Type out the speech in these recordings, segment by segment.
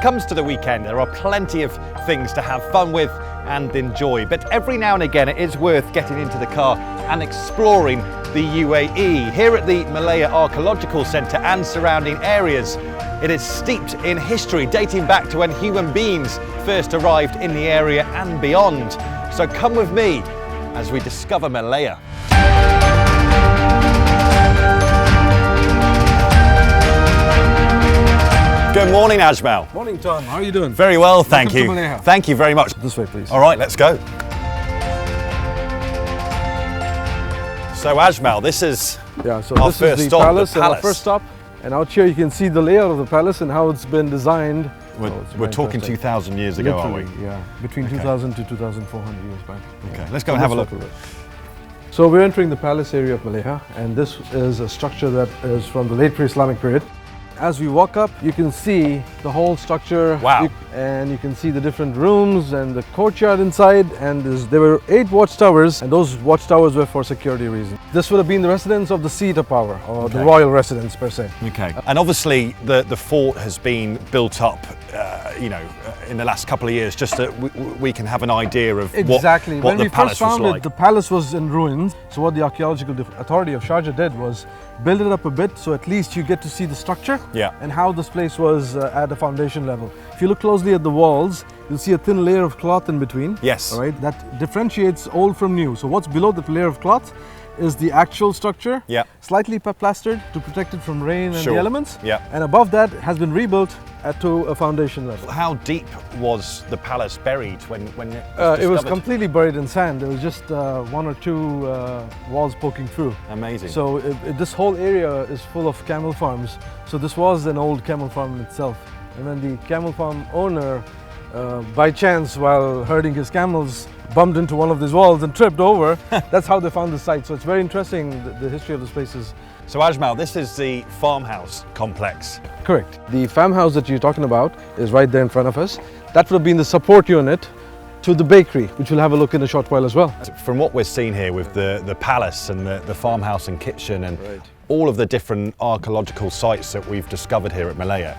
it comes to the weekend, there are plenty of things to have fun with and enjoy, but every now and again it is worth getting into the car and exploring the UAE. Here at the Mleiha Archaeological Centre and surrounding areas, it is steeped in history dating back to when human beings first arrived in the area and beyond. So come with me as we discover Mleiha. Good morning, Ajmal. Morning, Tom. How are you doing? Very well, thank you. Welcome to Mleiha. Thank you very much. This way, please. All right, let's go. So, Ajmal, this is so our this first is the stop, palace, the and our palace. first stop. And out here you can see the layout of the palace and how it's been designed. We're talking 2,000 years ago, Literally, aren't we? Yeah, between 2,000 to 2,400 years back. Okay, let's go and have a look. So we're entering the palace area of Mleiha, and this is a structure that is from the late pre-Islamic period. As we walk up, you can see the whole structure. Wow. And you can see the different rooms and the courtyard inside. And there were 8 watchtowers, and those watchtowers were for security reasons. This would have been the residence of the seat of power, or the royal residence per se. Okay. And obviously the fort has been built up, in the last couple of years, just so we can have an idea of exactly. what When the we palace first found was it, like. the palace was in ruins. So what the archaeological authority of Sharjah did was build it up a bit, so at least you get to see the structure and how this place was at a foundation level. If you look closely at the walls, you'll see a thin layer of cloth in between. Yes. All right, that differentiates old from new. So what's below that layer of cloth is the actual structure, slightly plastered to protect it from rain and the elements. And above that has been rebuilt to a foundation level. How deep was the palace buried when it was discovered? It was completely buried in sand. There was just 1 or 2 walls poking through. Amazing. So this whole area is full of camel farms. So this was an old camel farm itself. And when the camel farm owner, by chance while herding his camels, bumped into one of these walls and tripped over, that's how they found the site. So it's very interesting, the history of this place is. So Ajmal, this is the farmhouse complex. Correct. The farmhouse that you're talking about is right there in front of us. That would have been the support unit to the bakery, which we'll have a look in a short while as well. From what we're seeing here with the palace and the farmhouse and kitchen and all of the different archaeological sites that we've discovered here at Mleiha,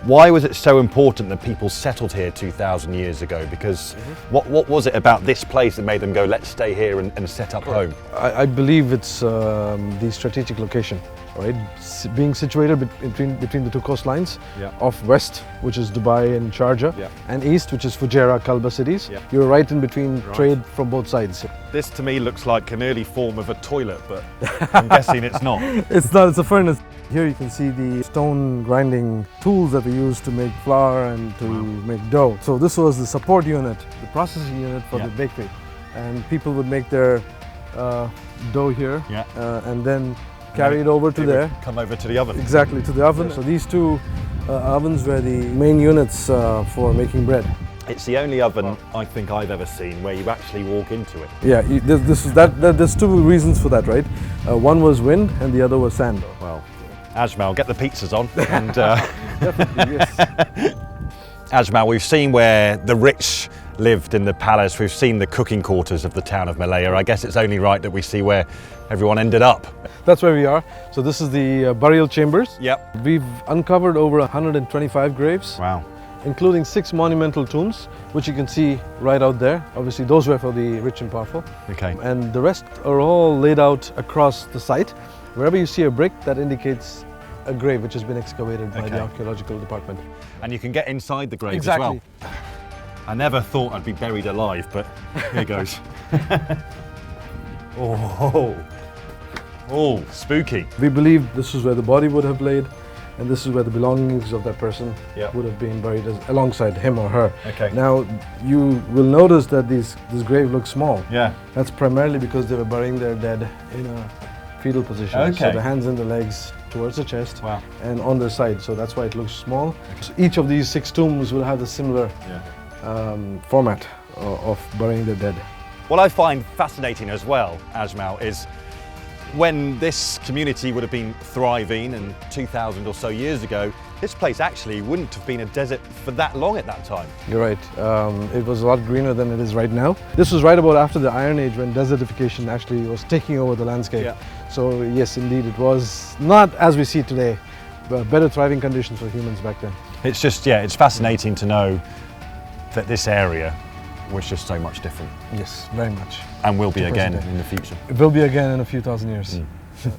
why was it so important that people settled here 2,000 years ago? Because what was it about this place that made them go, let's stay here and set up home? I believe it's the strategic location, right? Being situated between the 2 coastlines of west, which is Dubai and Sharjah, and east, which is Fujairah, Kalba cities. You're right in between trade from both sides. This to me looks like an early form of a toilet, but I'm guessing it's not. It's not, it's a furnace. Here you can see the stone grinding tools that we use to make flour and to make dough. So this was the support unit, the processing unit for the bakery. And people would make their dough here and then carry it over to there. Come over to the oven. Exactly, to the oven. So these 2 ovens were the main units for making bread. It's the only oven I think I've ever seen where you actually walk into it. Yeah, there's 2 reasons for that, right? One was wind and the other was sand. Well, Ajmal, get the pizzas on. And Definitely, yes. Ajmal, we've seen where the rich lived in the palace. We've seen the cooking quarters of the town of Mleiha. I guess it's only right that we see where everyone ended up. That's where we are. So this is the burial chambers. Yep. We've uncovered over 125 graves. Wow. Including 6 monumental tombs, which you can see right out there. Obviously, those were for the rich and powerful. Okay. And the rest are all laid out across the site. Wherever you see a brick, that indicates a grave which has been excavated by the archaeological department. And you can get inside the grave as well. I never thought I'd be buried alive, but here goes. Oh, spooky. We believe this is where the body would have laid, and this is where the belongings of that person would have been buried alongside him or her. Okay. Now, you will notice that this grave looks small. Yeah. That's primarily because they were burying their dead in a fetal position. Okay. So the hands and the legs towards the chest and on their side. So that's why it looks small. So each of these 6 tombs will have a similar format of burying their dead. What I find fascinating as well, Ajmal, is when this community would have been thriving and 2,000 or so years ago, this place actually wouldn't have been a desert for that long at that time. You're right. It was a lot greener than it is right now. This was right about after the Iron Age when desertification actually was taking over the landscape. Yeah. So yes, indeed, it was not as we see today, but better thriving conditions for humans back then. It's just, yeah, it's fascinating to know that this area was just so much different. Yes, very much. And will be To again present day. in the future. It will be again in a few thousand years. Mm.